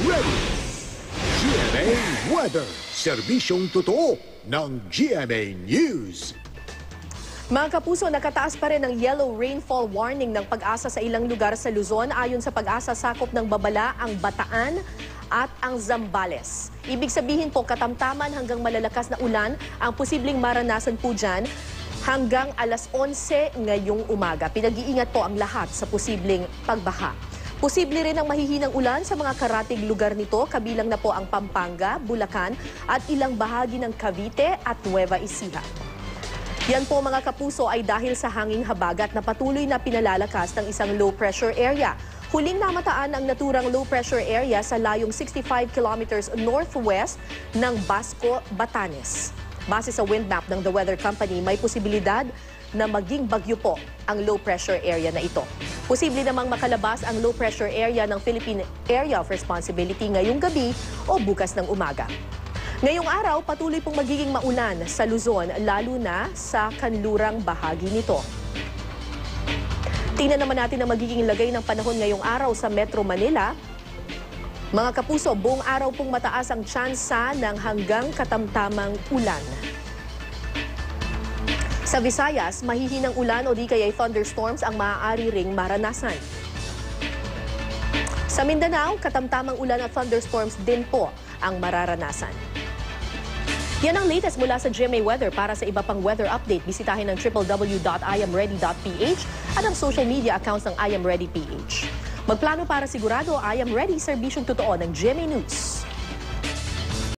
ready. GMA Weather, serbisyong totoo ng GMA News. Mga kapuso, nakataas pa rin ang yellow rainfall warning ng Pag-asa sa ilang lugar sa Luzon. Ayon sa Pag-asa, sakop ng babala ang Bataan at ang Zambales. Ibig sabihin po, katamtaman hanggang malalakas na ulan ang posibleng maranasan po dyan hanggang alas 11 ngayong umaga. Pinag-iingat po ang lahat sa posibleng pagbaha. Posible rin ang mahihinang ulan sa mga karatig lugar nito, kabilang na po ang Pampanga, Bulacan at ilang bahagi ng Cavite at Nueva Ecija. Yan po mga kapuso ay dahil sa hanging habagat na patuloy na pinalalakas ng isang low pressure area. Huling namataan ang naturang low pressure area sa layong 65 kilometers northwest ng Basco, Batanes. Base sa wind map ng The Weather Company, may posibilidad na maging bagyo po ang low pressure area na ito. Posible namang makalabas ang low pressure area ng Philippine Area of Responsibility ngayong gabi o bukas ng umaga. Ngayong araw, patuloy pong magiging maulan sa Luzon, lalo na sa kanlurang bahagi nito. Tingnan naman natin ang magiging lagay ng panahon ngayong araw sa Metro Manila. Mga kapuso, buong araw pong mataas ang tsansa ng hanggang katamtamang ulan. Sa Visayas, mahihinang ulan o di kaya'y thunderstorms ang maaari ring maranasan. Sa Mindanao, katamtamang ulan at thunderstorms din po ang mararanasan. Yan ang latest mula sa GMA Weather. Para sa iba pang weather update, bisitahin ang www.iamready.ph at ang social media accounts ng IamReadyPH. Magplano para sigurado, I Am Ready, serbisyong totoo ng GMA News.